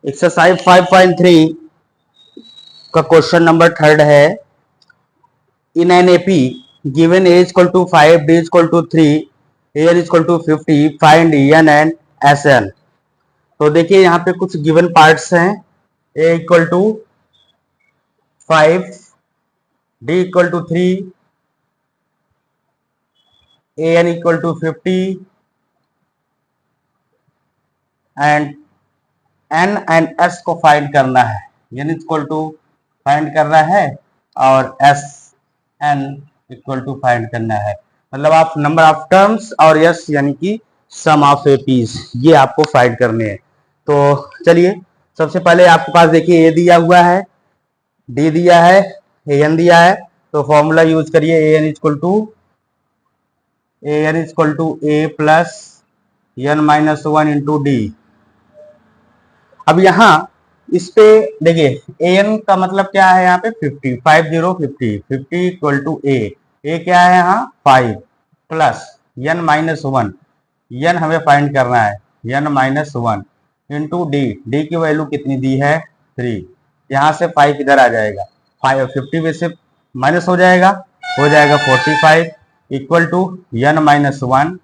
Exercise 5.3 का question number third है। In an AP given a equal to 5, d equal to 3, n equal to 50, find n and s n. तो देखिए यहाँ पे कुछ given parts हैं। A equal to 5, d equal to 3, a n equal to 50 and n and s को find करना है। N equal to find करना है और s n equal to find करना है। मतलब आप नंबर ऑफ टर्म्स और यस यानी कि सम ऑफ एपीज ये आपको फाइंड करने हैं। तो चलिए सबसे पहले आपके पास देखिए ए दिया हुआ है, डी दिया है, ए एन दिया है। तो फॉर्मूला यूज करिए a n equal to a plus n minus 1 into d. अब यहाँ इस पे देखिए ए एन का मतलब क्या है, यहाँ पे 50, 50 इक्वल टू ए क्या है यहाँ 5 प्लस एन माइनस 1, एन हमें फाइंड करना है एन माइनस 1 इंटू डी की वैल्यू कितनी दी है 3। यहाँ से 5 इधर आ जाएगा, 50 में से माइनस हो जाएगा 45 equal to n minus 1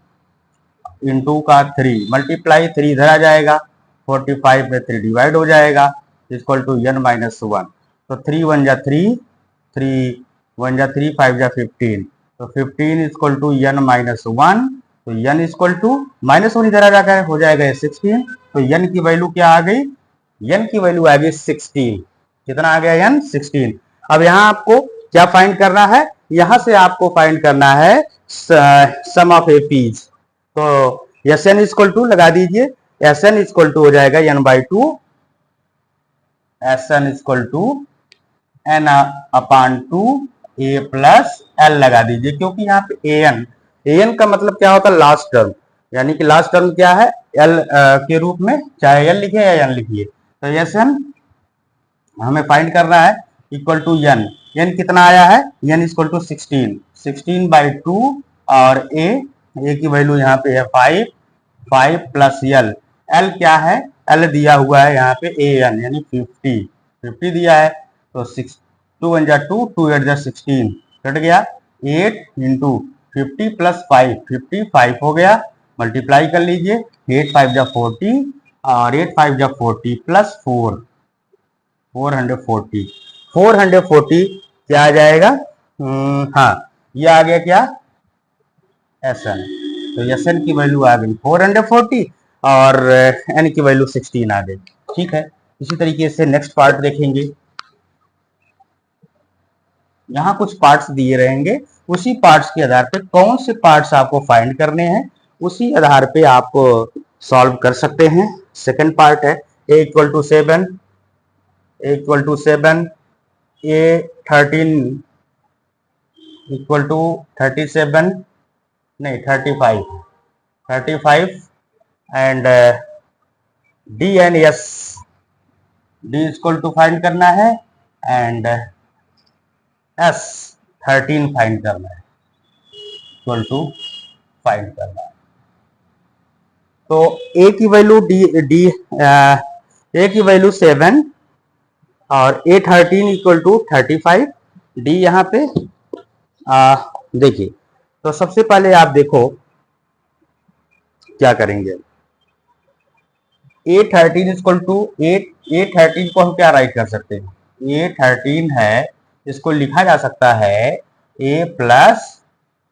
into का 3 मल्टीप्लाई 3 इधर आ जाएगा, 45 में 3 डिवाइड हो जाएगा इक्वल टू एन माइनस 1। तो 3 1 जा 3, 3 1 जा 3, 5 जा 15, तो 15 इक्वल टू एन माइनस 1। तो एन इक्वल टू माइनस 1 इधर आ जाएगा, हो जाएगा 16। तो एन की वैल्यू क्या आ गई, एन की वैल्यू आ गई 16। कितना आ गया एन 16। अब यहाँ आपको क्या फाइंड करना है, यहाँ से आपको फाइंड करना है सम ऑफ एपीज। तो एस एन इक्वल टू लगा दीजिए, एस एन इक्वल टू हो जाएगा n by 2, S n equal to n upon 2 a plus l लगा दीजिए, क्योंकि यहाँ पे ए एन का मतलब क्या होता है लास्ट टर्म, यानी कि लास्ट टर्म क्या है एल के रूप में, चाहे एल लिखिए या एन लिखिए। तो एस एन हमें फाइंड करना है इक्वल टू एन कितना आया है, एन इक्वल टू 16 बाई 2 और ए की वैल्यू यहाँ पे है 5 प्लस एल क्या है, एल दिया हुआ है यहाँ पे ए एन यानी 50 दिया है। तो 2 1 जा 2, 2 8 जा 16 कट गया, 8 इंटू 50 प्लस 5, 55 हो गया, मल्टीप्लाई कर लीजिए 8 5 जा 40 और 8 5 जा 40 प्लस 4 440 क्या आ जाएगा, हाँ ये आ गया क्या एस एन। तो एस एन की वैल्यू आ गई 440 और एन की वैल्यू 16 आ गई। ठीक है, इसी तरीके से नेक्स्ट पार्ट देखेंगे। यहाँ कुछ पार्ट्स दिए रहेंगे, उसी पार्ट्स के आधार पे कौन से पार्ट्स आपको फाइंड करने हैं उसी आधार पे आप सॉल्व कर सकते हैं। सेकंड पार्ट है a equal to 7, a 13 equal to 37 नहीं 35 and d n s, d equal to find करना है एंड एस 13 फाइंड करना है, इक्वल टू फाइंड करना है। तो ए की वैल्यू ए की वैल्यू 7 और ए 13 इक्वल टू 35, डी यहाँ पे देखिए। तो सबसे पहले आप देखो क्या करेंगे, ए 13 इक्वल टू ए 13 को हम क्या राइट कर सकते हैं, ए 13 है, इसको लिखा जा सकता है ए प्लस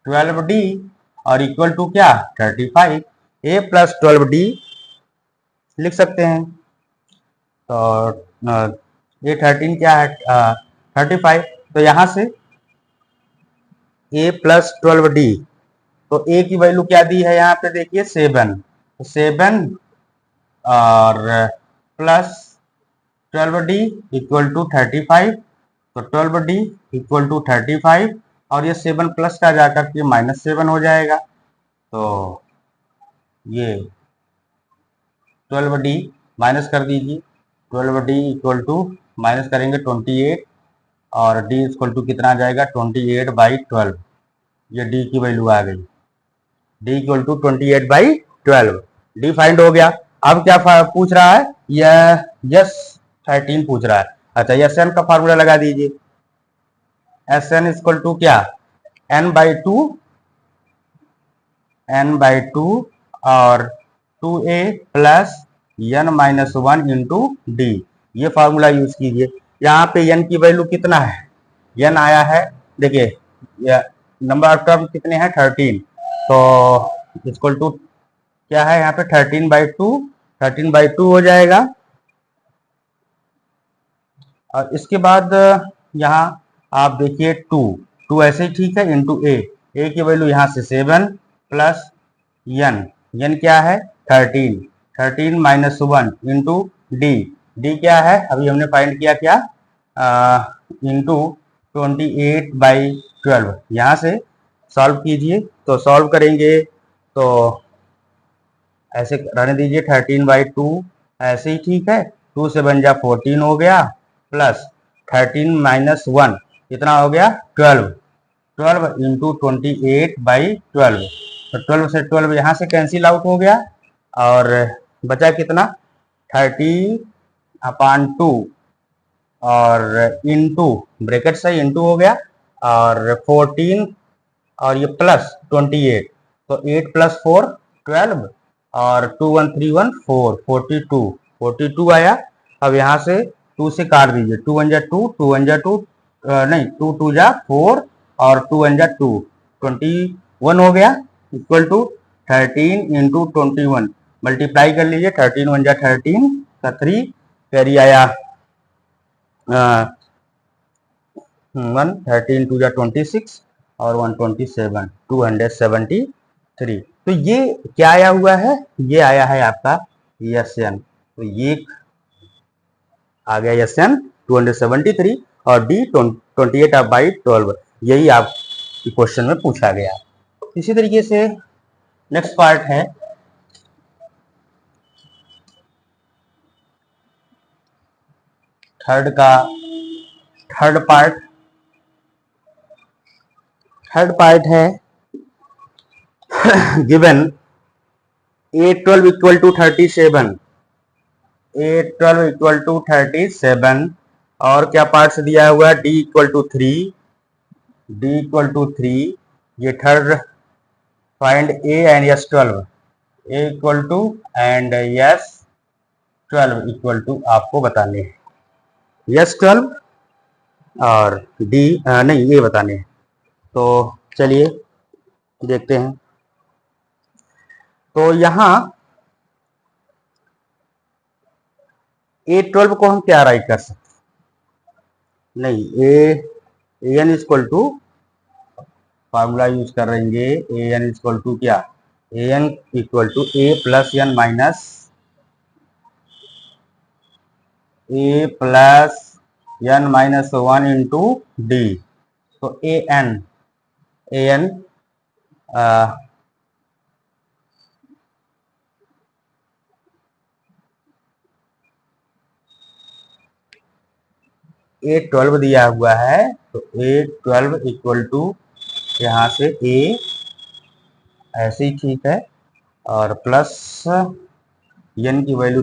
12d और इक्वल टू क्या 35, ए प्लस 12d लिख सकते हैं। तो ए 13 क्या है 35, तो यहां से ए प्लस 12d, तो ए की वैल्यू क्या दी है यहाँ पे देखिए 7, तो 7 और प्लस 12d इक्वल टू 35, तो 12d इक्वल टू 35 और ये 7 प्लस का जाकर के -7 हो जाएगा। तो ये 12d माइनस कर दीजिए, 12d इक्वल टू माइनस करेंगे 28 और d इक्वल टू कितना आ जाएगा 28 बाई 12, ये d की वैल्यू आ गई, d equal to 28 by 12, d find हो गया। अब क्या पूछ रहा है, यह यस 13 पूछ रहा है। अच्छा एस एन का फार्मूला लगा दीजिए, एस एन इक्वल टू क्या, n/2 और 2a plus n minus 1 into D, ये फार्मूला यूज कीजिए। यहाँ पे n की वैल्यू कितना है, n आया है, देखिए नंबर ऑफ टर्म कितने हैं 13, तो इक्वल टू क्या है यहाँ पे 13/2 हो जाएगा। और इसके बाद यहाँ आप देखिए 2 ऐसे ही ठीक है, इंटू ए की वैल्यू यहाँ से 7 प्लस n क्या है 13 माइनस 1 इंटू डी क्या है, अभी हमने फाइंड किया क्या, इंटू 28/12। यहाँ से सॉल्व कीजिए, तो सॉल्व करेंगे तो ऐसे रहने दीजिए 13/2 ऐसे ही ठीक है, 2 से बन जा 14 हो गया, प्लस 13 माइनस 1 कितना हो गया 12 इंटू 28/12, तो 12 से 12 यहाँ से कैंसिल आउट हो गया और बचा कितना 30/2 और इंटू ब्रैकेट से इंटू हो गया और 14 और ये प्लस 28, तो 8 प्लस 4 12 और 2 1 3 1 4 42 आया। अब यहाँ से 2 से काट दीजिए, 2 1 जा 2 2 1 जा 2 नहीं 2 2 जा 4 और 2 1 जा 2 21 हो गया, इक्वल टू 13 इंटू 21 मल्टीप्लाई कर लीजिए, 13 1 जा 13 का 3 कैरी आया 1 13 2 जा 26 और 127 273। तो ये क्या आया हुआ है, ये आया है आपका एस एन, तो ये आ गया एस एन 273 और डी 28/12, यही आप क्वेश्चन में पूछा गया। इसी तरीके से नेक्स्ट पार्ट है थर्ड पार्ट है given A12 equal to 37, A12 equal to 37 और क्या पार्ट्स दिया हुआ है, D इक्वल टू 3, ये third find A and S12, A equal to and S12 equal to आपको बताने हैं, S12 और D नहीं ये बताने हैं। तो चलिए देखते हैं, तो यहाँ A12 को हम क्या राइट कर सकते, नहीं a n equal to formula use कर रहेंगे, ए एन इक्वल टू क्या, a n equal to a plus n minus A+n - 1 into d, तो ए एन A12 दिया हुआ है, तो A12 इक्वल टू यहाँ से A ऐसे ही ठीक है और प्लस n की वैल्यू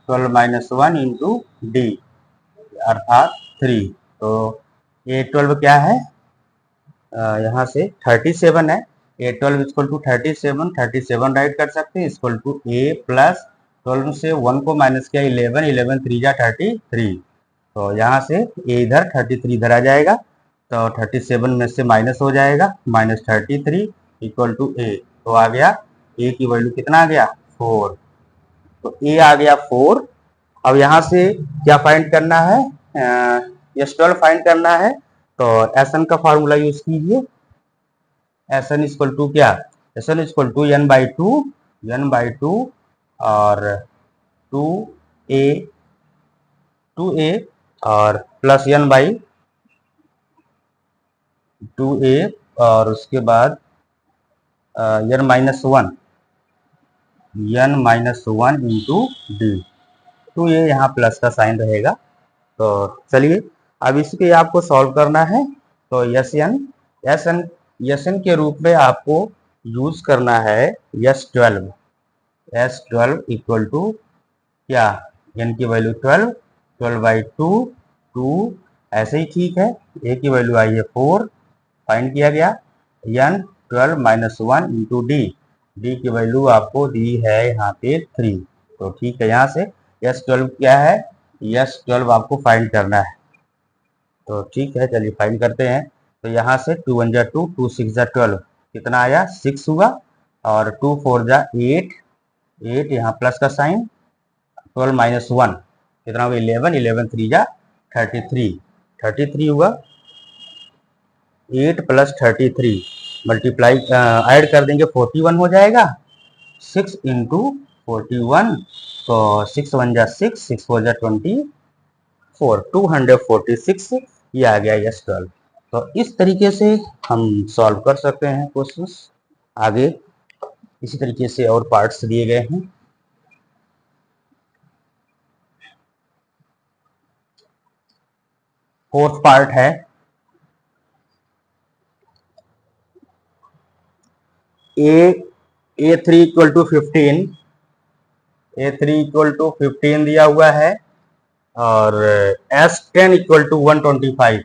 12 माइनस 1 इंटू डी अर्थात 3, तो A12 क्या है यहाँ से 37 है, A12 इक्वल टू 37 राइट कर सकते हैं, इक्वल टू A प्लस 12 से 1 को माइनस किया 11 3 जा 33, तो यहाँ से A इधर 33 इधर आ जाएगा, तो 37 में से माइनस हो जाएगा, माइनस 33 इक्वल टू A, तो आ गया A की वैल्यू कितना आ गया 4, तो A आ गया 4। अब यहाँ से क्या फाइंड करना है, S12 फाइंड करना है, तो Sn का फार्मूला यूज कीजिए, Sn इक्वल टू क्या, Sn इक्वल टू n/2 और 2a और प्लस n/2a और उसके बाद n-1 इंटू डी, तो ये यहाँ प्लस का साइन रहेगा। तो चलिए अब इसके आपको सॉल्व करना है, तो एस एन के रूप में आपको यूज करना है S12 इक्वल टू क्या n की वैल्यू 12, 12/2, 2 ऐसे ही ठीक है। a की वैल्यू आई है 4, फाइंड किया गया। n 12 minus 1 into D, D की वैल्यू आपको दी है यहाँ पे 3। तो ठीक है, यहाँ से s12 क्या है, s12 आपको फाइंड करना है। तो ठीक है, चलिए फाइंड करते हैं। तो यहाँ से 2 1 जा 2, 2 6 जा 12, कितना आया 6 हुआ, और 2 4 जा 8, 8 यहाँ प्लस का साइन, 12 माइनस 1 कितना होगा 11, 11 3 जा 33, 33 हुआ। 8 प्लस 33 मल्टीप्लाई ऐड कर देंगे 41 हो जाएगा। 6 इंटू 41, तो 6 1 जा 6, 6 4 जा 24, 246 ये आ गया s12। तो इस तरीके से हम सॉल्व कर सकते हैं क्वेश्चंस। आगे इसी तरीके से और पार्ट्स दिए गए हैं। फोर्थ पार्ट है a3 equal to 15, a3 equal to 15 दिया हुआ है, और s10 equal to 125,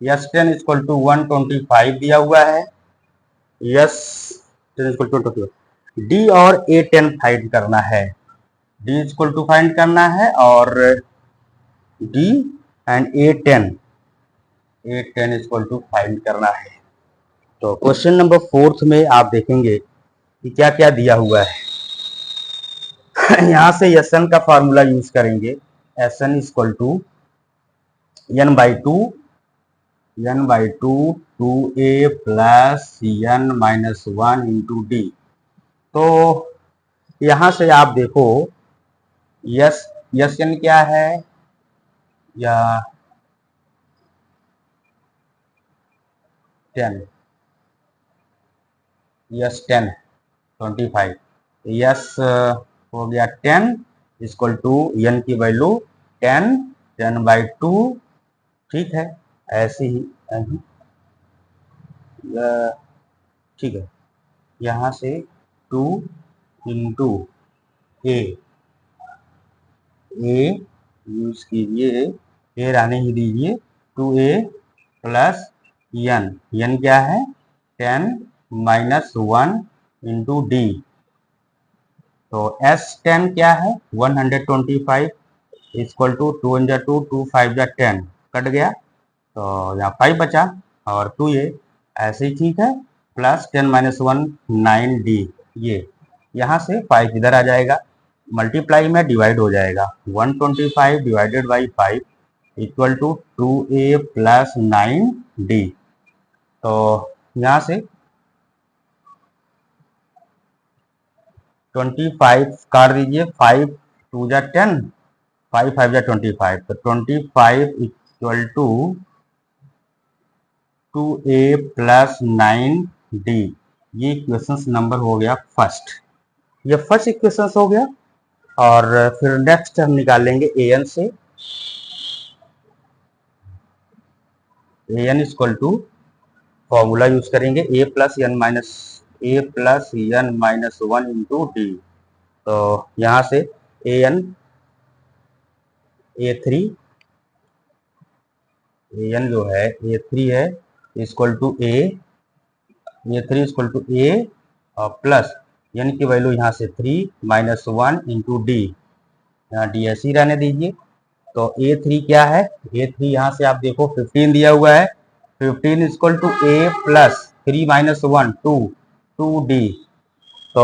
s10 equal to 125 दिया हुआ है, s10 इक्वल टू 125। d और a10 फाइंड करना है, d इक्वल टू फाइंड करना है, और d and a10 equal to find करना है। तो क्वेश्चन नंबर 4 में आप देखेंगे कि क्या क्या दिया हुआ है। यहाँ से Sn का फॉर्मूला यूज करेंगे, Sn equal to n/2, 2a plus n minus 1 into d. तो यहाँ से आप देखो Sn क्या है, या 10, S10 25, यस हो गया 10 इक्वल टू n की वैल्यू 10, 10/2, ठीक है, ऐसे ही ठीक है। यहाँ से 2 इंटू ए यूज कीजिए, ए रहने ही दीजिए, 2a प्लस n क्या है 10 माइनस 1 इंटू डी। तो S10 क्या है 125 इक्वल टू 2 1 जा 2, 2 5 जा 10, कट गया, तो यहाँ 5 बचा, और 2a ऐसे ही ठीक है, प्लस 10 माइनस 1 9d, ये यहाँ से 5 इधर आ जाएगा, मल्टीप्लाई में डिवाइड हो जाएगा, 125 divided by 5 equal to 2a plus 9d। तो यहाँ से 25 काट दीजिए, 5 2 जा 10, 5 5 जा 25, तो 25 equal to 2a plus 9d। ये इक्वेशन नंबर हो गया फर्स्ट, ये फर्स्ट इक्वेशन हो गया। और फिर नेक्स्ट हम निकालेंगे an से, an equal to formula use करेंगे a plus n minus 1 into d. तो यहाँ से an जो है a3 है equal to a3 equal to a, और प्लस n की वैल्यू यहाँ से 3 माइनस 1 इंटू डी, यहाँ डी ऐसे ही रहने दीजिए। तो a3 क्या है, a3 यहाँ से आप देखो 15 दिया हुआ है, 15 equal to a plus 3 minus 1 2d, तो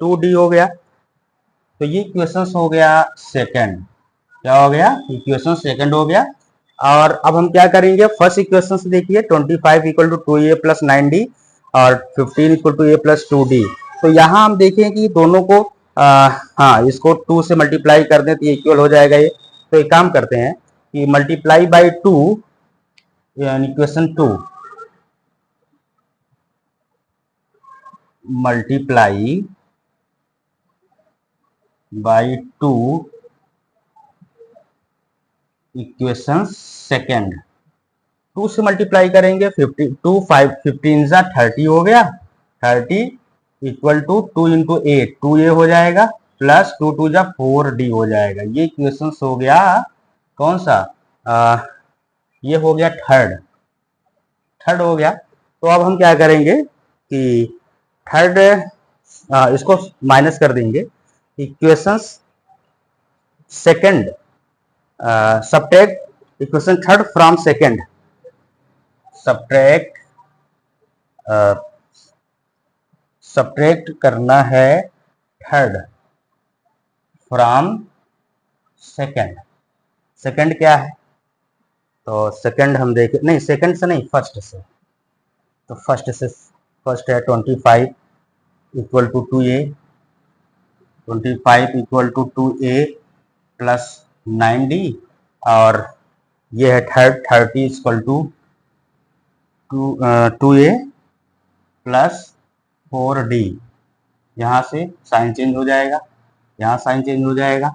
2d हो गया। तो ये इक्वेशन हो गया सेकंड, क्या हो गया, इक्वेशन सेकंड हो गया। और अब हम क्या करेंगे, फर्स्ट इक्वेशन से देखिए 25 equal to 2a plus 9d और 15 equal to a plus 2d। तो यहाँ हम देखें कि दोनों को हाँ इसको 2 से मल्टीप्लाई कर दें तो ये इक्वल हो जाएगा ये। तो एक काम करते हैं कि multiply by 2, equation 2 multiply by 2 equation second, 2 से मल्टीप्लाई करेंगे 15 जा 30 हो गया, 30 इक्वल टू 2 इंटू 8, 2a हो जाएगा प्लस 2 2 जा 4D हो जाएगा। ये इक्वेशन हो गया कौन सा, ये हो गया थर्ड हो गया। तो अब हम क्या करेंगे कि थर्ड इसको माइनस कर देंगे। Equations second, subtract equation third from second, subtract करना है थर्ड फ्रॉम सेकंड। सेकंड क्या है, तो सेकंड हम देखें, नहीं सेकंड से नहीं, फर्स्ट से। तो फर्स्ट है 25 equal to 2a, 25 equal to 2a plus 9d, और ये है third 30 equal to 2a plus 4d। यहाँ से साइन चेंज हो जाएगा, यहाँ साइन चेंज हो जाएगा,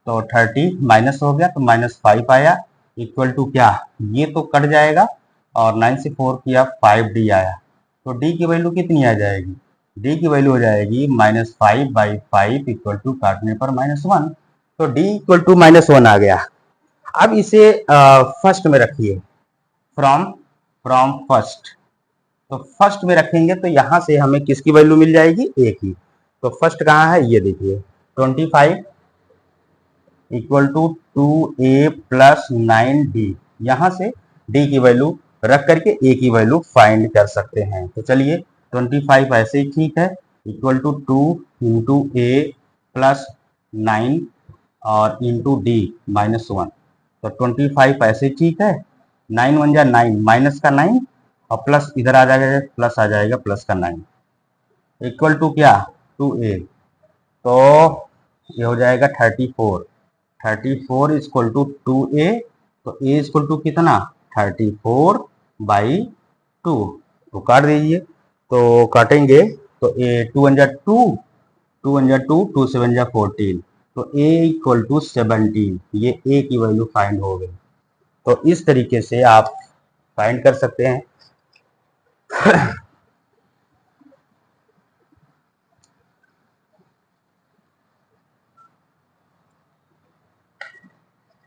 तो 30 माइनस हो गया तो -5 आया, इक्वल टू क्या, ये तो कट जाएगा, और 9 से 4 किया 5d आया। तो d की वैल्यू कितनी आ जाएगी, d की वैल्यू हो जाएगी -5/5 इक्वल टू काटने पर -1। तो d इक्वल टू -1 आ गया। अब इसे फर्स्ट में रखिए, फ्रॉम फर्स्ट। तो फर्स्ट में रखेंगे तो यहां से हमें किसकी वैल्यू मिल जाएगी, a की। तो फर्स्ट कहाँ है, ये देखिए 25 equal to 2a plus 9d। यहां से d की वैल्यू रख करके a की वैल्यू फाइंड कर सकते हैं। तो चलिए 25 ऐसे ही ठीक है, equal to 2 into a plus 9 और इंटू d -1। तो 25 ऐसे ठीक है, 9 1 जा 9, माइनस का 9 और प्लस इधर आ जाएगा, प्लस आ जाएगा, प्लस का 9 इक्वल टू क्या 2a। तो ये हो जाएगा 34 इक्वल टू 2a। तो a इक्वल टू कितना 34/2। तो काट दीजिए, तो काटेंगे तो a 2 1 जा 2, 2 1 जा 2, 2 7 जा 14। तो a इक्वल टू 17, ये a की वैल्यू फाइंड हो गई। तो इस तरीके से आप फाइंड कर सकते हैं।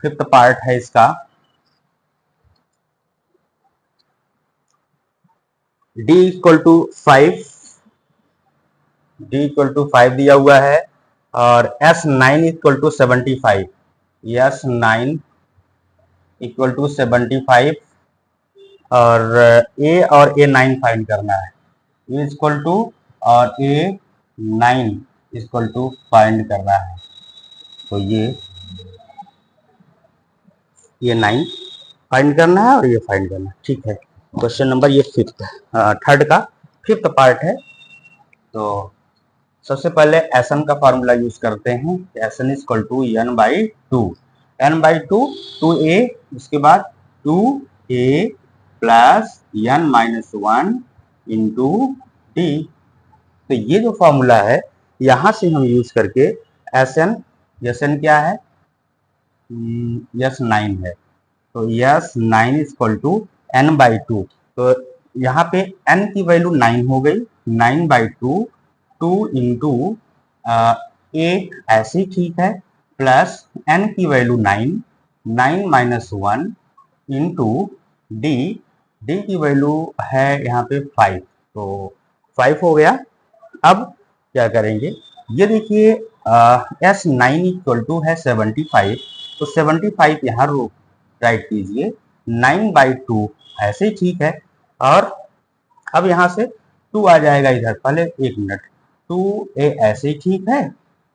फिफ्थ पार्ट है इसका, d इक्वल टू 5, दिया हुआ है, और s9 equal to 75, s9 equal to 75, और a9 फाइंड करना है, a इक्वल टू और a9 इक्वल टू फाइंड करना है। तो ये 9 फाइंड करना है और ये फाइंड करना है, ठीक है। क्वेश्चन नंबर ये थर्ड का फिफ्थ पार्ट है। तो सबसे पहले एसन का फार्मूला यूज करते हैं, एसन is equal to n/2, n/2 2a, उसके बाद 2a plus n-1 into d। तो ये जो फॉर्मूला है यहां से हम यूज करके एसन क्या है, s9 है, तो s9 इक्वल टू n/2। तो यहाँ पे n की वैल्यू 9 हो गई, 9/2, 2 इंटू 8 ऐसी ठीक है, प्लस n की वैल्यू 9, 9 -1 इंटू d, d की वैल्यू है यहाँ पे 5, तो 5 हो गया। अब क्या करेंगे, ये देखिए s9 इक्वल टू है 75, तो 75 यहाँ राइट कीजिए, 9/2 ऐसे ही ठीक है, और अब यहाँ से 2 आ जाएगा इधर, पहले 1 मिनट, 2a ऐसे ही ठीक है,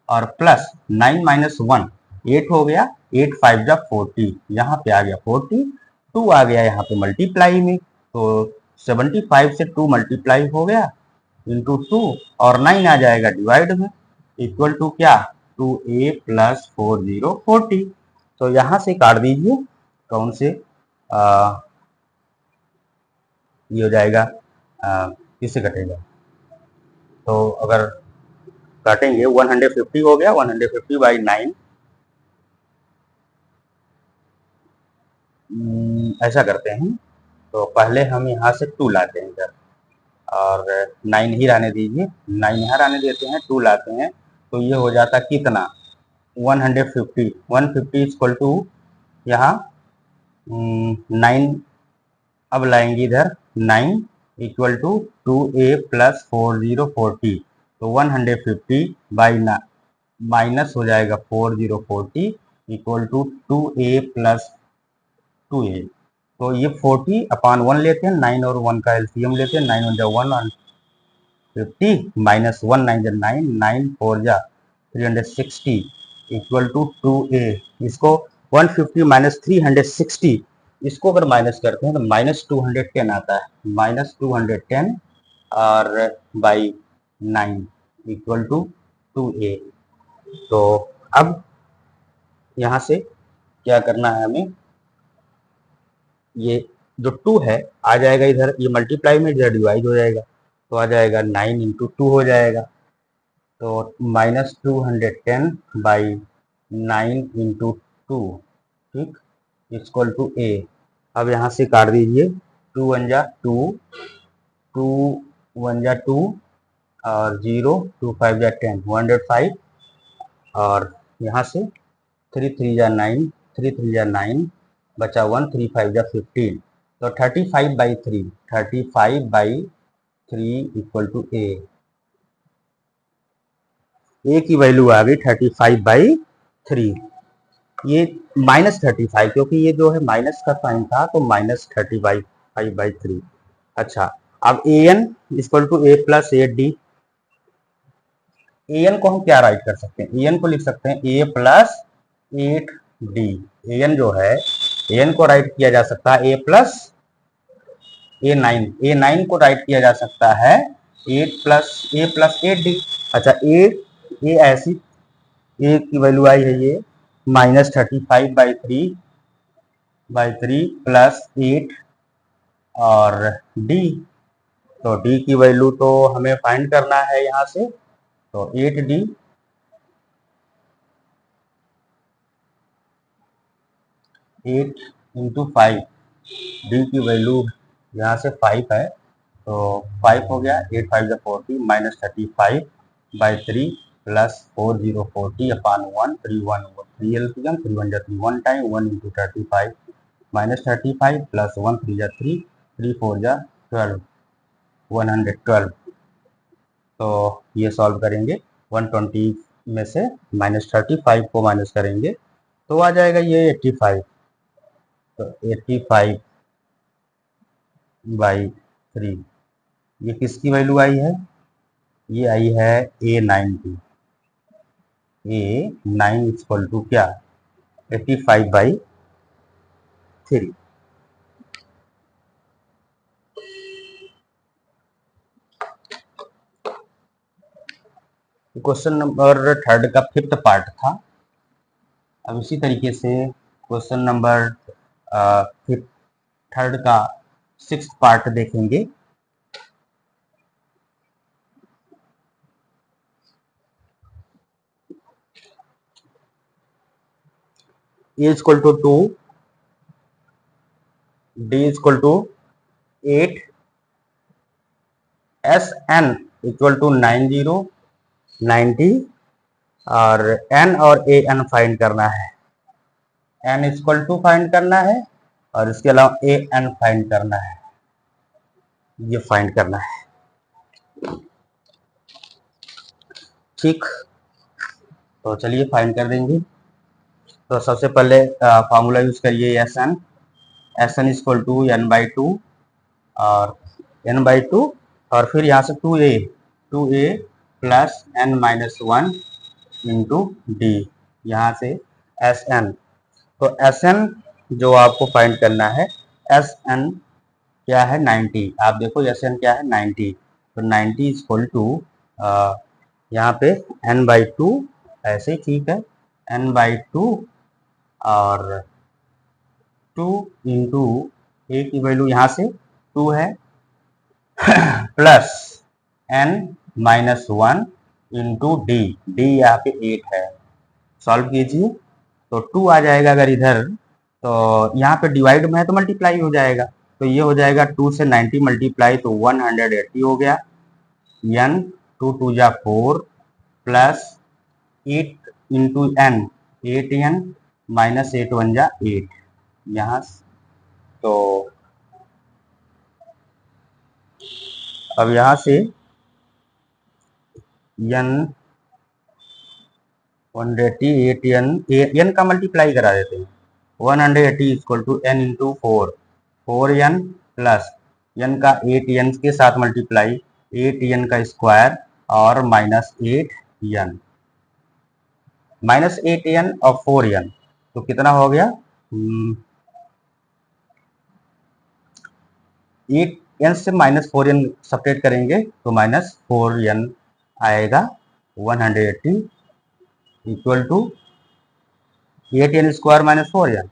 और प्लस 9 -1 8 हो गया, 8 5 जा 40, यहाँ पे आ गया 40, 2 आ गया यहाँ पे मल्टीप्लाई में, तो 75 से 2 मल्टीप्लाई हो गया इंटू 2, और 9 आ जाएगा डिवाइड में, इक्वल टू क्या 2a प्लस 40। तो यहाँ से काट दीजिए, कौन से ये हो जाएगा, किससे कटेगा, तो अगर काटेंगे 150 हो गया, 150/9, ऐसा करते हैं। तो पहले हम यहाँ से 2 लाते हैं इधर, और 9 ही रहने दीजिए, 9 यहाँ रहने देते हैं, 2 लाते हैं, तो ये हो जाता कितना 150, 150 इक्वल टू यहाँ 9, अब लाएंगे इधर 9 इक्वल टू 2a प्लस 4040, तो 150 बाई माइनस हो जाएगा 4040 equal to 2a plus 2a। तो ये 40 अपॉन 1 लेते हैं, 9 और 1 का एलसीएम लेते हैं, 9 1 जा 1 50 माइनस 1 9 जा 9, 9 4 जा 360 इक्वल टू 2a। इसको 150 माइनस 360, इसको अगर माइनस करते हैं तो माइनस 210 आता है, माइनस 210 और बाई 9 इक्वल टू 2a। तो अब यहाँ से क्या करना है हमें, ये जो 2 है आ जाएगा इधर, ये मल्टीप्लाई में इधर डिवाइड हो जाएगा, तो आ जाएगा 9 इंटू 2 हो जाएगा, तो माइनस 210 बाई 9 इंटू 2, ठीक, इक्वल टू a। अब यहाँ से काट दीजिए, 2 1 जा 2, 2 1 जा 2 और 0, 2 5 जा 10, 105, और यहाँ से 3 3 जा 9, 3 3 जा 9, बचा 1, 3 5 जा 15, तो 35 by 3, 35 by 3 equal to a। a की वैल्यू आ गई 35 बाई 3, ये माइनस 35, क्योंकि ये जो है माइनस का साइन था, तो माइनस 35 बाई 3। अच्छा, अब a n equal to a plus 8d, a n को हम क्या राइट कर सकते हैं, ए एन को लिख सकते हैं a plus 8d। A n जो है, ए एन को राइट किया जा सकता है a प्लस a9 को राइट किया जा सकता है 8 प्लस a प्लस 8d। अच्छा, ए ऐसी, ए की वैल्यू आई है ये माइनस 35 बाई 3 प्लस 8 और d, तो d की वैल्यू तो हमें फाइंड करना है यहाँ से, तो 8d 8 इंटू 5, d की वैल्यू यहाँ से 5 है, तो 5 हो गया, 8 5 जा 40 minus 35 by 3 plus 4040 upon 1, 3 1 3 LCM, 3 1 जा 3 1 टाइम 1 इंटू 35 माइनस 35 प्लस 1 3 जा 3, 3 4 जा 12, 112। तो ये सॉल्व करेंगे, 120 में से माइनस 35 को माइनस करेंगे तो आ जाएगा ये 85, तो 85 बाई 3, ये किसकी वैल्यू आई है, ये आई है A9 की। A9 इक्वल टू क्या 85 बाई 3। क्वेश्चन नंबर थर्ड का 5th पार्ट था। अब इसी तरीके से क्वेश्चन नंबर थर्ड का 6th पार्ट देखेंगे। A equal to 2, D equal to 8, SN equal to 90 90 और N और AN फाइंड करना है, N इक्वल टू फाइंड करना है और इसके अलावा AN फाइंड करना है, ये फाइंड करना है, ठीक। तो चलिए फाइंड कर देंगे। तो सबसे पहले फार्मूला यूज करिए S n equal to n by 2 और n बाई 2 और फिर यहाँ से 2a plus n minus 1 into d, यहाँ से एस एन। तो एस एन जो आपको फाइंड करना है, एस एन क्या है 90, आप देखो एस एन क्या है 90, तो 90 इक्वल टू यहाँ पे n बाई 2, ऐसे ही ठीक है, n बाई 2 और 2 इंटू ए की वैल्यू यहाँ से 2 है plus n minus 1 into D, D यहाँ पे 8 है, सॉल्व कीजिए तो 2 आ जाएगा, अगर इधर तो यहाँ पे डिवाइड में है तो मल्टीप्लाई हो जाएगा, तो ये हो जाएगा 2 से 90 मल्टीप्लाई तो 180 हो गया, n 2 2 जा 4 plus 8 into n, 8n minus 8 one जा 8 यहाँ। तो अब यहाँ से n 180 8n, n का मल्टीप्लाई करा देते हैं। 180 equal to n into 4n plus n का 8n के साथ मल्टीप्लाई 8n का स्क्वायर और माइनस 8n, माइनस 8n और 4n, तो कितना हो गया 8n से माइनस 4n सपरेट करेंगे तो माइनस 4n आएगा। 180 equal to 8n square minus 4n,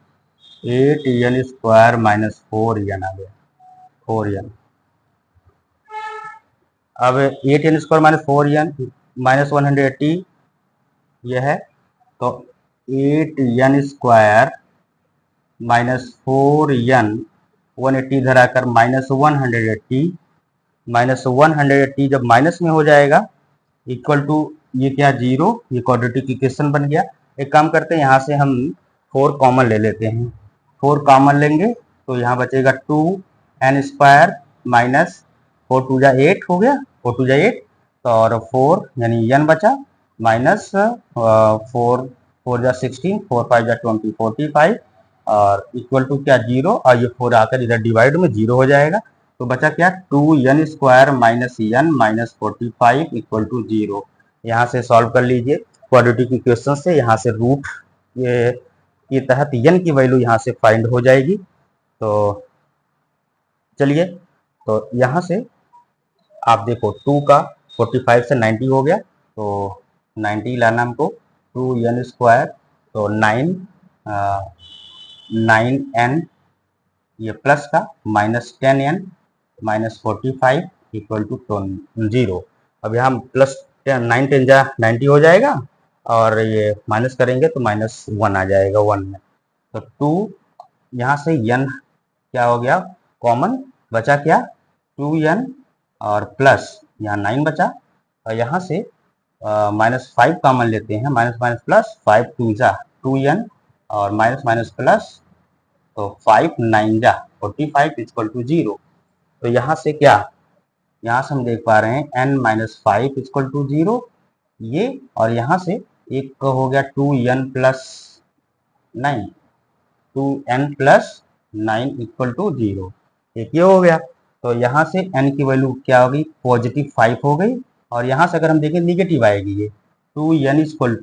8n square minus 4n आ गया 4n। अब 8n square minus 4n minus 180 यह है, तो 8n स्क्वायर माइनस 4n, 180 इधर आकर माइनस 180, माइनस 180 जब माइनस में हो जाएगा इक्वल टू ये क्या 0, ये क्वाड्रेटिक इक्वेशन बन गया। एक काम करते हैं, यहाँ से हम 4 कॉमन ले लेते हैं। 4 कॉमन लेंगे तो यहाँ बचेगा 2n स्क्वायर माइनस 4 टू जा 8 हो गया, 4 टू जा 8, तो और 4 यानी n बचा माइनस 4 4 जा 16, 4 5 जा 20, 45 और इक्वल टू क्या 0, और ये 4 आकर इधर डिवाइड में 0 हो जाएगा। तो बचा क्या 2n square minus n minus 45 equal to 0। यहाँ से सॉल्व कर लीजिए क्वाड्रेटिक इक्वेशन से, यहाँ से रूट के तहत n की वैल्यू यहाँ से फाइंड हो जाएगी। तो चलिए, तो यहाँ से आप देखो 2 का 45 से 90 हो गया, तो 90 लाना हमको, 2n स्क्वायर तो 9n ये प्लस का minus 10n minus 45 equal to 0। अब यहाँ प्लस 9 10 जा 90 हो जाएगा और ये माइनस करेंगे तो माइनस 1 आ जाएगा 1 में। तो 2 यहाँ से n क्या हो गया कॉमन, बचा क्या 2n और प्लस यहाँ 9 बचा, और यहाँ से माइनस 5 कॉमन लेते हैं, माइनस माइनस प्लस 5 2 जा 2n और माइनस माइनस प्लस, तो 5 9 जा 45 इक्वल टू 0। तो यहाँ से क्या, यहाँ से हम देख पा रहे हैं n माइनस 5 इक्वल टू 0 ये, और यहाँ से एक हो गया 2n plus 9, 2n plus 9 equal to 0, एक ये हो गया। तो यहाँ से n की वैल्यू क्या होगी पॉजिटिव 5 हो गई, और यहाँ से अगर हम देखें निगेटिव आएगी ये 2n इक्वल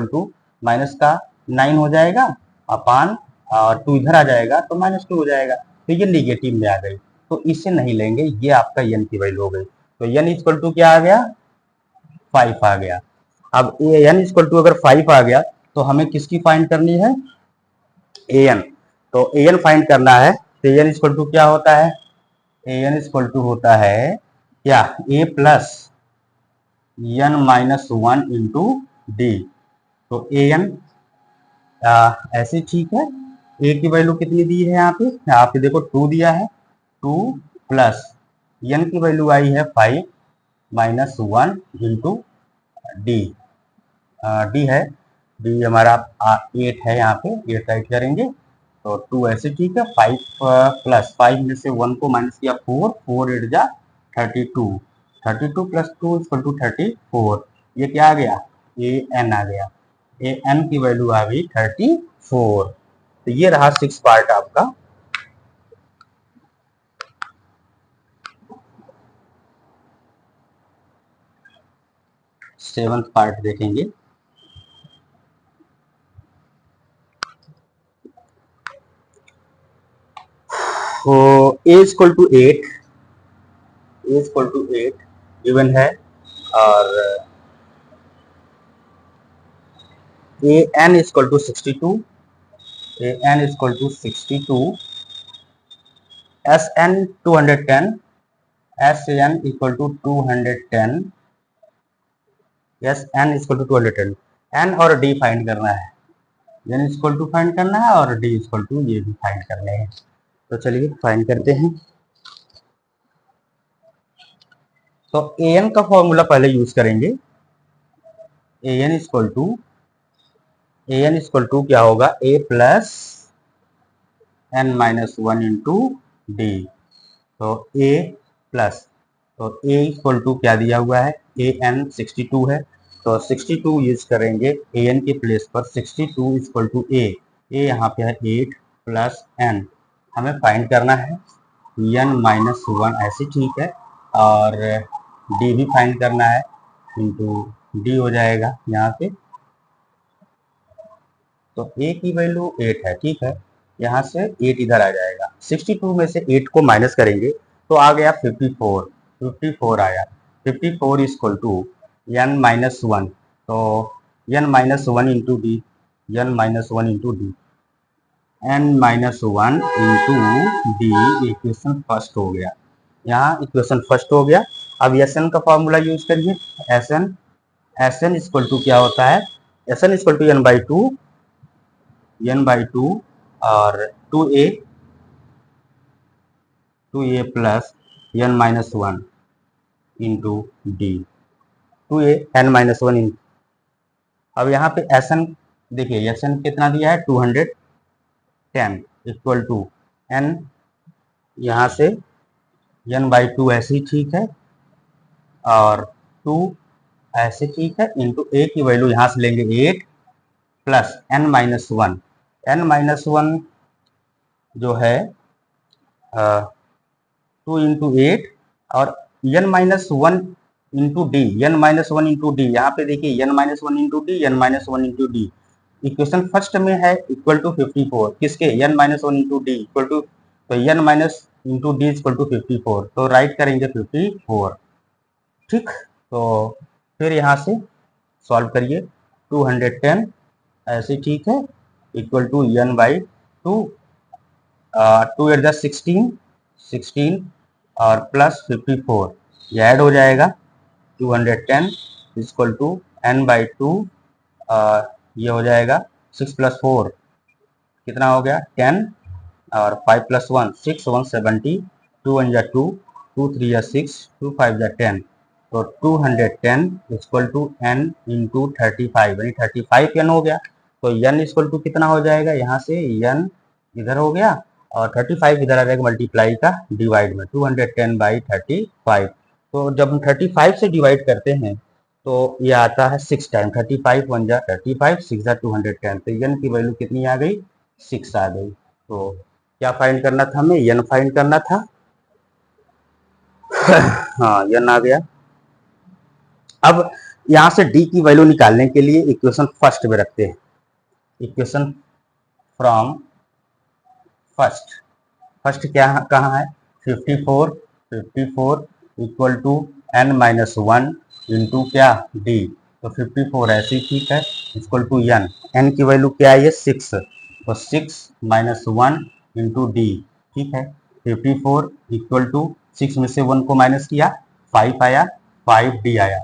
टू माइनस का 9 हो जाएगा अपान और 2 इधर आ जाएगा तो माइनस 2 हो जाएगा, तो ये निगेटिव में आ गई, तो इसे नहीं लेंगे, ये आपका n की वैल्यू हो गई। तो n इक्वल टू क्या आ गया 5 आ गया। अब n इक्वल टू अगर 5 आ गया तो हमें किसकी फाइंड करनी है an, तो an फाइंड करना है, तो an इक्वल टू क्या होता है, an इक्वल टू होता है क्या a plus n minus 1 into d. तो an ऐसे ठीक है, a की वैल्यू कितनी दी है यहाँ पे देखो 2 दिया है, 2 प्लस n की वैल्यू आई है 5 माइनस 1 इंटू डी, डी है, डी हमारा 8 है, यहाँ पे 8 राइट करेंगे तो 2 ऐसे ठीक है, 5 प्लस 5 में से 1 को माइनस किया 4, 4 8 जा 32, 32 प्लस 2 इक्वल टू 34, ये क्या आ गया ए एन आ गया, ए एन की वैल्यू आ गई 34। तो ये रहा 6 पार्ट आपका। सेवंथ पार्ट देखेंगे। तो a equal to 8, a equal to 8 given है, और a n equal to 62, a n equal to 62, s n 210, s n equal to 210, s n equal to 210, n और d फाइंड करना है, n equal to find करना है और d equal to ये भी फाइंड करने हैं। तो चलिए फाइंड करते हैं। तो an का फॉर्मूला पहले यूज करेंगे, ए एन इक्वल टू क्या होगा, a plus n minus one into d. तो ए प्लस, तो ए इक्वल टू क्या दिया हुआ है, ए एन 62 है, तो 62 यूज करेंगे ए एन के प्लेस पर। 62 इक्वल टू ए यहाँ पे है 8 प्लस एन, हमें फाइंड करना है एन माइनस वन, ऐसे ठीक है, और डी भी फाइंड करना है, इंटू डी हो जाएगा यहाँ पे। तो ए की वैल्यू 8 है, ठीक है, यहाँ से 8 इधर आ जाएगा, 62 में से 8 को माइनस करेंगे तो आ गया 54, 54 आया। 54 equal to n minus one, तो n minus one into d, n minus one into d, n minus one into d, equation first हो गया, यहाँ इक्वेशन फर्स्ट हो गया। अब एस एन का फॉर्मूला यूज करिए, एस एन इक्वल टू क्या होता है, s n equal to n by two और two a plus n minus one into d, two a n minus one into, अब यहाँ पे एस एन देखिए, एस एन कितना दिया है 210 इक्वल टू एन, यहाँ से एन बाई टू ऐसे ही ठीक है, और टू ऐसे ठीक है, इंटू ए की वैल्यू यहाँ से लेंगे 8 plus n minus one, n minus one जो है 2 इंटू एट, और n minus one into d, n minus one into d, यहाँ पे देखिए n minus one into d, n minus one into d, equation first में है equal to 54, किसके, n minus one into d equal to, तो n minus into d equal to 54, तो right करेंगे 54, ठीक। तो फिर यहाँ से सॉल्व करिए, 210 ऐसे ठीक है, equal to n by two, two at the 16, 16 और प्लस 54, ये ऐड हो जाएगा, 210 equal to n by two, ये हो जाएगा 6 प्लस 4 कितना हो गया 10, और 5 प्लस 1 6, 170, 2 वन जा 2, 2 3 जा 6, 2 5 जा 10, तो 210 इक्वल टू एन इंटू 35, यानी 35 एन हो गया। तो एन इक्वल टू कितना हो जाएगा, यहाँ से एन इधर हो गया और 35 इधर आ जाएगा, मल्टीप्लाई का डिवाइड में 210 बाई 35। तो जब हम 35 से डिवाइड करते हैं तो ये आता है 6 टाइम, 35 वन जा 35, 6 जा 210, तो एन की वैल्यू कितनी आ गई, 6 आ गई। तो क्या फाइंड करना था हमें, एन फाइंड करना था हाँ एन आ गया। अब यहां से डी की वैल्यू निकालने के लिए इक्वेशन फर्स्ट में रखते हैं, इक्वेशन फ्रॉम फर्स्ट, फर्स्ट क्या कहाँ है 54, 54 equal to n minus one into क्या डी, तो 54 ऐसे ही ठीक है, इक्वल टू एन, एन की वैल्यू क्या है ये 6, तो 6 माइनस वन इंटू डी, ठीक है, 54 इक्वल टू 6 में से 1 को माइनस किया 5 आया, 5 डी आया,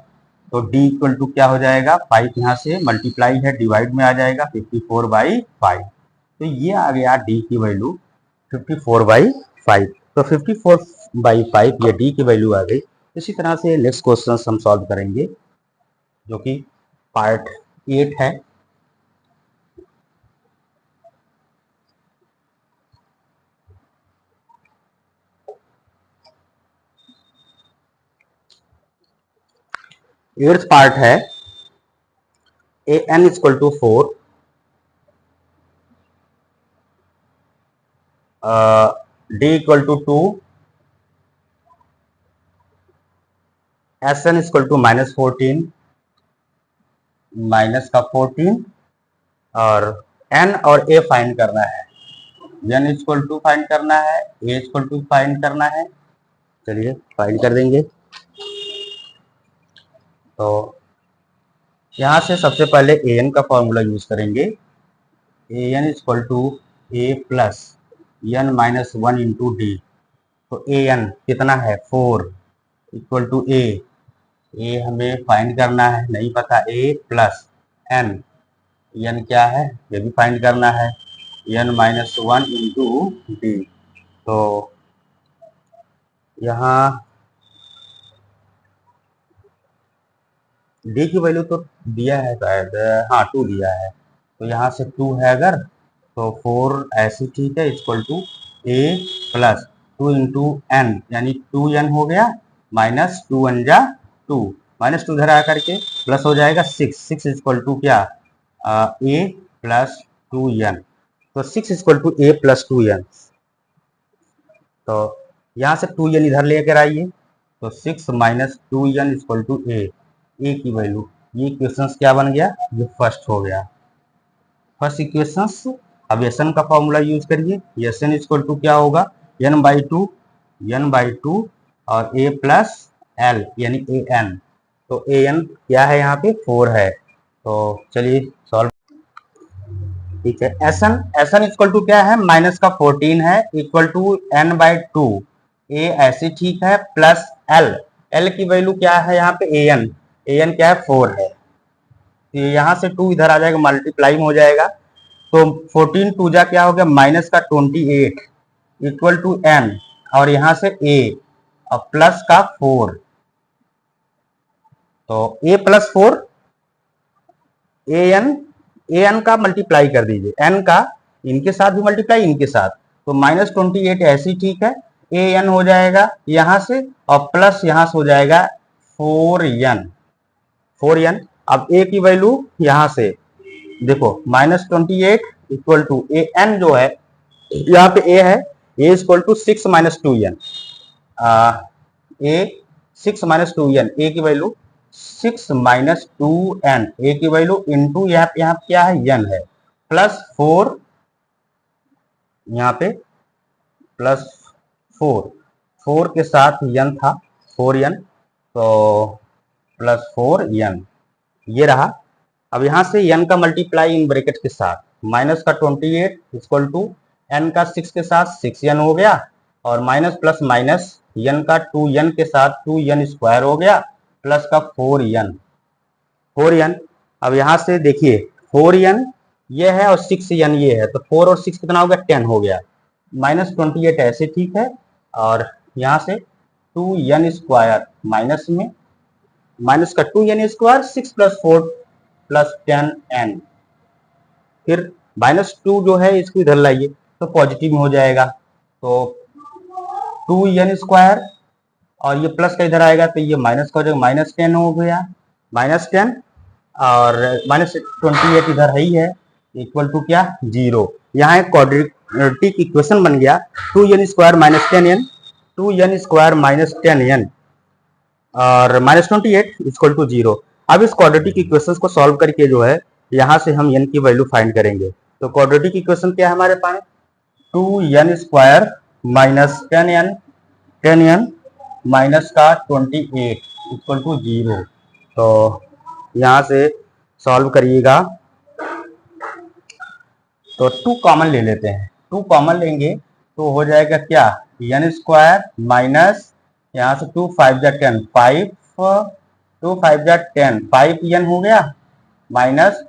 तो डी इक्वल टू क्या हो जाएगा, 5 यहाँ से मल्टीप्लाई है डिवाइड में आ जाएगा 54 बाई 5, तो ये आ गया डी की वैल्यू 54 बाई 5, तो 54 बाई 5 ये डी की वैल्यू आ गई। इसी तरह से नेक्स्ट क्वेश्चन हम सॉल्व करेंगे जो कि पार्ट 8 है। एट्थ पार्ट है a n equal to 4, d equal to 2, S n equal to minus 14, minus का 14, और एन और ए फाइंड करना है, एन इक्वल टू फाइंड करना है, ए इक्वल टू फाइंड करना है, चलिए फाइंड कर देंगे। तो यहाँ से सबसे पहले ए एन का फॉर्मूला यूज करेंगे, a n equal to a plus n minus one into d, तो ए एन कितना है 4 इक्वल टू ए हमें फाइंड करना है, नहीं पता, ए प्लस एन, एन क्या है ये भी फाइंड करना है, n minus one into d, तो यहाँ डी की वैल्यू तो दिया है शायद, हाँ 2 दिया है, तो यहाँ से 2 है अगर, तो 4 ऐसे ठीक है, equal to a plus 2 into n, यानी 2n हो गया, माइनस 2 1 जा 2, माइनस 2 इधर आकर के प्लस हो जाएगा 6 इक्वल टू क्या, ए प्लस 2n, तो 6 equal to a plus 2n, तो यहाँ से 2n इधर लेकर आइए, तो 6 माइनस 2n इक्वल टू ए की वैल्यू, ये इक्वेशन क्या बन गया, ये फर्स्ट हो गया, फर्स्ट इक्वेशन। अब एन का फॉर्मूला यूज करिए, एन इक्वल टू क्या होगा, n/2 और a प्लस एल यानी ए एन, तो ए एन क्या है यहाँ पे 4 है, तो चलिए सॉल्व, ठीक है। एन इक्वल टू क्या है, माइनस का 14 है, इक्वल टू n/2, ए ऐसे ठीक है, प्लस एल की वैल्यू क्या है यहाँ पे ए एन क्या है 4 है, तो यहाँ से 2 इधर आ जाएगा, मल्टीप्लाई में हो जाएगा, तो 14 2 जा क्या हो गया, माइनस का 28 इक्वल टू एन, और यहाँ से ए और प्लस का 4, तो ए प्लस 4 ए एन का मल्टीप्लाई कर दीजिए, एन का इनके साथ भी मल्टीप्लाई, इनके साथ, तो माइनस 28 ऐसी ठीक है, ए एन हो जाएगा यहाँ से, और प्लस यहाँ से हो जाएगा 4n। अब ए की वैल्यू यहाँ से देखो, minus 28 equal to a n जो है, यहाँ पे ए है, a equal to 6 minus 2n, a 6 minus 2n, a की वैल्यू 6 माइनस 2n, ए की वैल्यू इंटू यहाँ क्या है, n है, प्लस 4, यहाँ पे प्लस 4 के साथ n था 4n, तो प्लस 4n ये रहा। अब यहाँ से n का मल्टीप्लाई इन ब्रैकेट के साथ, माइनस का 28 इक्वल टू n का 6 के साथ 6n हो गया, और माइनस प्लस माइनस n का 2n के साथ 2n स्क्वायर हो गया, प्लस का 4n। अब यहाँ से देखिए 4n ये है और 6n ये है, तो 4 और 6 कितना हो गया, 10 हो गया, माइनस 28 ऐसे ठीक है, और यहाँ से 2n स्क्वायर माइनस में, माइनस का 2n square 6 plus 4 plus 10n, फिर माइनस 2 जो है इसको इधर लाइए तो पॉजिटिव में हो जाएगा, तो 2n स्क्वायर और ये प्लस का इधर आएगा तो ये माइनस का हो जाएगा, माइनस 10 हो गया, माइनस 10 और माइनस 28 इधर ही है, इक्वल टू क्या 0। यहाँ एक क्वाड्रेटिक इक्वेशन बन गया, 2n square minus 10n, 2n square minus 10n और माइनस 28 इक्वल टू 0। अब इस क्वाड्रेटिक इक्वेशन को सॉल्व करके जो है यहाँ से हम n की वैल्यू फाइंड करेंगे, तो क्वाड्रेटिक इक्वेशन क्या है हमारे पास, 2n square minus 10n minus का 28 इक्वल टू 0, तो यहाँ से सॉल्व करिएगा, तो 2 कॉमन ले लेते हैं, 2 कॉमन लेंगे तो हो जाएगा क्या, n स्क्वायर माइनस यहाँ से 2 5 जा 10, 5 2 5 जा 10, 5n हो गया, माइनस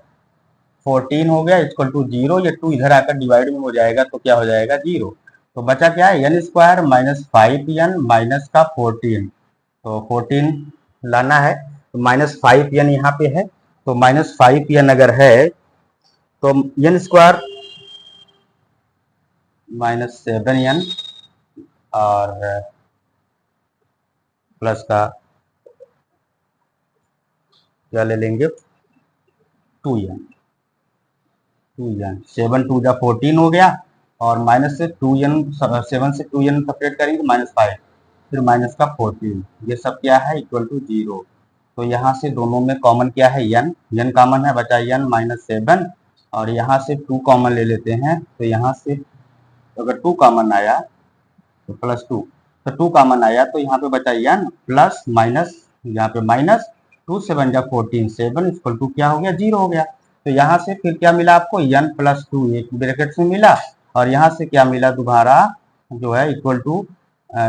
14 हो गया इक्वल टू 0, ये 2 इधर आकर डिवाइड में हो जाएगा तो क्या हो जाएगा 0, तो बचा क्या है n square minus 5n minus का 14, तो 14 लाना है, तो माइनस 5n यहाँ पे है, तो माइनस 5n अगर है तो n स्क्वायर माइनस 7n और प्लस का क्या ले लेंगे 2n, 7 2 जा 14 हो गया, और माइनस से 2n 7 से 2n सेपरेट करेंगे माइनस 5, फिर माइनस का 14, ये सब क्या है इक्वल टू 0, तो यहाँ से दोनों में कॉमन क्या है n कॉमन है, बचा n माइनस 7, और यहाँ से 2 कॉमन ले लेते हैं, तो यहाँ से अगर 2 कॉमन आया तो प्लस 2, तो 2 कॉमन आया तो यहाँ पे बचा n प्लस माइनस, यहाँ पे माइनस 2 7 जा 14, 7 इक्वल टू क्या हो गया 0 हो गया, तो यहाँ से फिर क्या मिला आपको n प्लस 2 एक ब्रैकेट में मिला, और यहाँ से क्या मिला दोबारा जो है इक्वल टू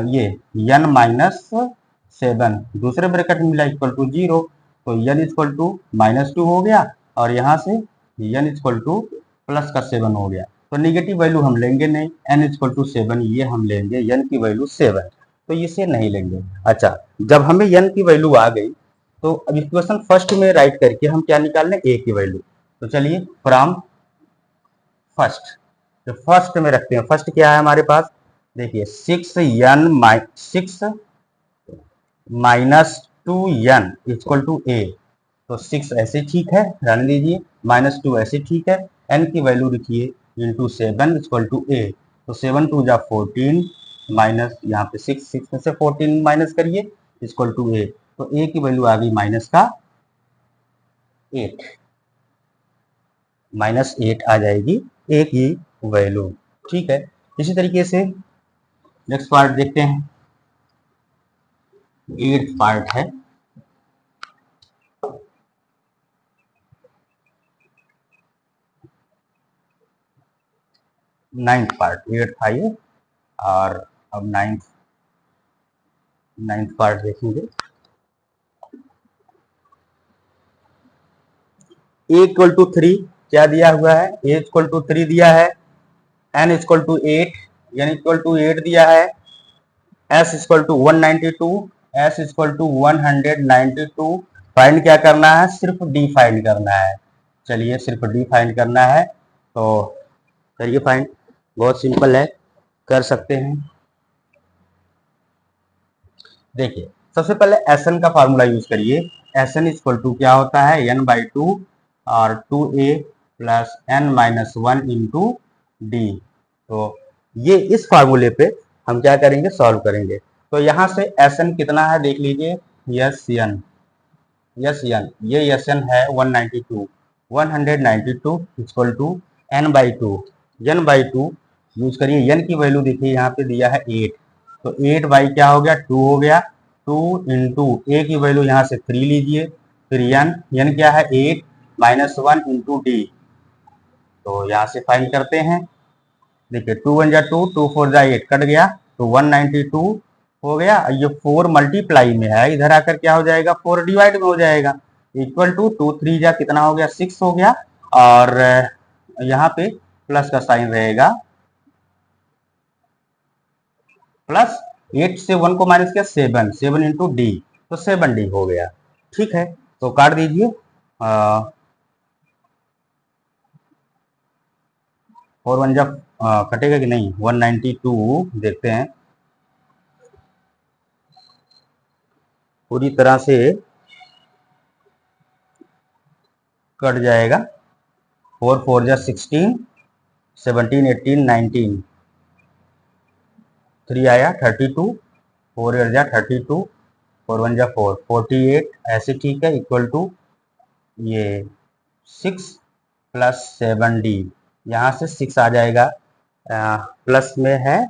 ये n माइनस 7 दूसरे ब्रैकेट में मिला इक्वल टू 0, तो n इक्वल टू माइनस 2 हो गया, और यहाँ से n इक्वल टू प्लस का 7 हो गया, तो निगेटिव वैल्यू हम लेंगे नहीं, n इक्वल टू 7 ये हम लेंगे n की वैल्यू 7, तो इसे नहीं लेंगे। अच्छा, जब हमें n की वैल्यू आ गई तो अब इक्वेशन फर्स्ट में राइट करके हम क्या निकाल लें, ए की वैल्यू। तो चलिए फ्रॉम फर्स्ट, तो फर्स्ट में रखते हैं। फर्स्ट क्या है हमारे पास, देखिए 6 माइनस 2n इक्वल टू ए। तो 6 ऐसे ठीक है, रहने दीजिए, -2 ऐसे ठीक है, n की वैल्यू लिखिए इंटू 7 इक्वल टू ए। तो 7 2 जा 14 माइनस यहाँ पे 6 में से 14 माइनस करिए इक्वल टू ए। तो ए की वैल्यू आ गई माइनस का 8, -8 आ जाएगी ए की वैल्यू। ठीक है, इसी तरीके से नेक्स्ट पार्ट देखते हैं। 8th पार्ट है, 9th पार्ट। 8th था ये, और अब 9th पार्ट देखेंगे। ए इक्वल टू 3 क्या दिया हुआ है, ए इक्वल टू 3 दिया है, n equal to 8 n equal to 8 दिया है, S equal to 192 S equal to 192। Find क्या करना है, सिर्फ डी फाइंड करना है। चलिए सिर्फ डी फाइंड करना है, तो करिए फाइंड, बहुत सिंपल है, कर सकते हैं। देखिए सबसे पहले एस एन का फार्मूला यूज करिए। एस एन इक्वल टू क्या होता है, n/2 और 2a plus n-1 into d. तो ये इस फार्मूले पे हम क्या करेंगे, सॉल्व करेंगे। तो यहाँ से एस एन कितना है देख लीजिए, यस एन ये एस एन है 192 इक्वल टू n/2 यूज करिए। n की वैल्यू देखिए यहाँ पे दिया है 8, तो 8 बाई क्या हो गया, 2 हो गया। 2 इंटू ए की वैल्यू यहाँ से 3 लीजिए, फिर n क्या है 8 -1 इंटू डी। तो यहाँ से फाइंड करते हैं। देखिए 2 1 जा 2, 2 4 जा 8, कट गया, तो 192 हो गया। ये 4 मल्टीप्लाई में है, इधर आकर क्या हो जाएगा, 4 डिवाइड में हो जाएगा। इक्वल टू 2 3 जा कितना हो गया, 6 हो गया, और यहाँ पे प्लस का साइन रहेगा, प्लस 8 से 1 को माइनस किया 7 इंटू डी, तो 7d हो गया। ठीक है, तो काट दीजिए। 4 1 जा कटेगा कि नहीं, 192 देखते हैं, पूरी तरह से कट जाएगा। 4 4 जा 16, 17 18 19, 3 आया 32, 4 8 जा 32, 4 1 जा 4, 48 ऐसे ठीक है, इक्वल टू ये 6 प्लस 7d, यहाँ से 6 आ जाएगा, प्लस में है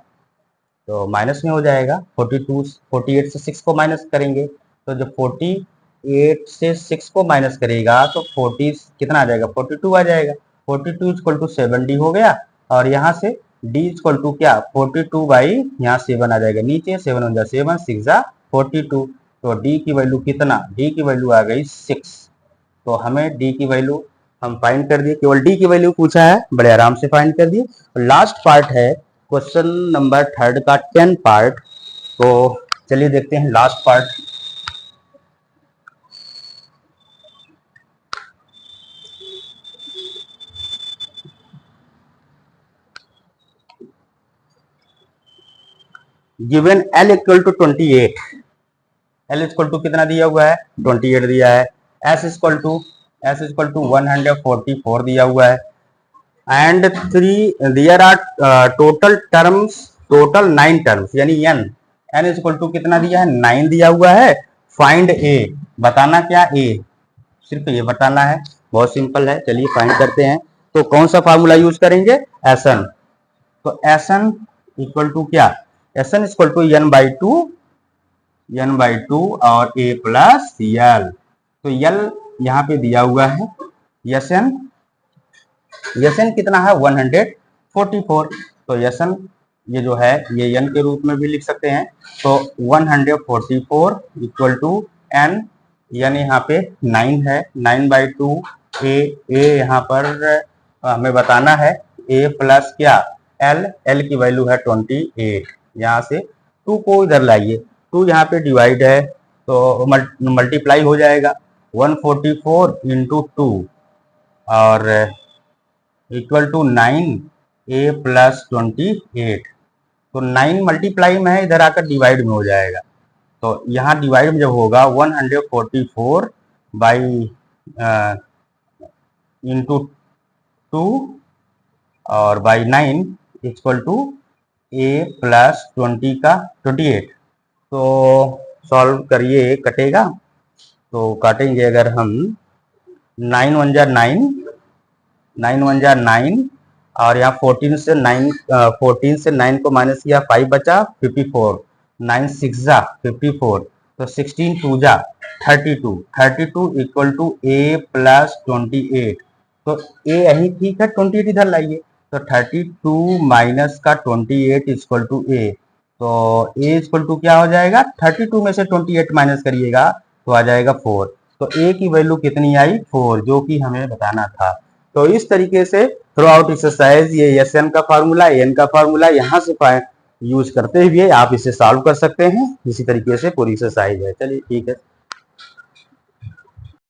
तो माइनस में हो जाएगा। 48 से 6 को माइनस करेंगे, तो जब 48 से 6 को माइनस करेगा तो 40 कितना आ जाएगा, 42 आ जाएगा। 42 इक्वल टू 7d हो गया, और यहाँ से d इक्वल टू क्या, 42 बाई यहाँ 7 आ जाएगा नीचे, 7 1 जा 7 6 जा 42। तो d की वैल्यू कितना, d की वैल्यू आ गई 6। तो हमें d की वैल्यू हम फाइंड कर दिए, केवल d की वैल्यू पूछा है, बड़े आराम से फाइंड कर दिए। लास्ट पार्ट है क्वेश्चन नंबर 3 का 10 पार्ट। तो चलिए देखते हैं last part. Given L equal to 28, L equal to कितना दिया हुआ है, 28 दिया है। S इक्वल टू 144 दिया हुआ है, and 3 there are total 9 terms, यानी n इक्वल टू कितना दिया है, 9 दिया हुआ है। फाइंड ए, बताना क्या ए, सिर्फ ये बताना है, बहुत सिंपल है। चलिए फाइंड करते हैं। तो कौन सा फार्मूला यूज करेंगे, एसन। तो एसन इक्वल टू क्या, एसन इक्वल टू n/2 और a प्लस यल। तो यल यहाँ पे दिया हुआ है, यसन कितना है 144। तो यसन ये जो है ये n के रूप में भी लिख सकते हैं। तो 144 इक्वल टू n यहाँ पे 9 है, 9/2 a यहाँ पर हमें बताना है, a प्लस क्या l की वैल्यू है 28। यहाँ से 2 को इधर लाइए, 2 यहाँ पे डिवाइड है, तो मल्टीप्लाई हो जाएगा 144 इंटू 2 और इक्वल टू 9a प्लस 28। तो 9 मल्टीप्लाई में है, इधर आकर डिवाइड में हो जाएगा। तो यहाँ डिवाइड में जब होगा 144 बाई इंटू 2 और by 9 equal to a plus 20 का 28। तो सॉल्व करिए, कटेगा। तो काटेंगे अगर हम 9 1 जा 9, 9 1 जा 9 और यहाँ 14 से 9 14 से 9 को माइनस किया 5 बचा 54, 9 6 जा 54, तो 16 2 जा 32, 32 इक्वल टू a प्लस 28। तो a यही ठीक है, 28 इधर लाइए, तो 32 माइनस का 28 इक्वल टू a। तो a इक्वल टू क्या हो जाएगा, 32 में से 28 माइनस करिएगा तो आ जाएगा 4। तो a की वैल्यू कितनी आई, 4, जो कि हमें बताना था। तो इस तरीके से थ्रू आउट एक्सरसाइज ये SN का फार्मूला, AN का फार्मूला यहाँ से यूज करते हुए आप इसे सॉल्व कर सकते हैं। इसी तरीके से पूरी एक्सरसाइज है। चलिए ठीक है।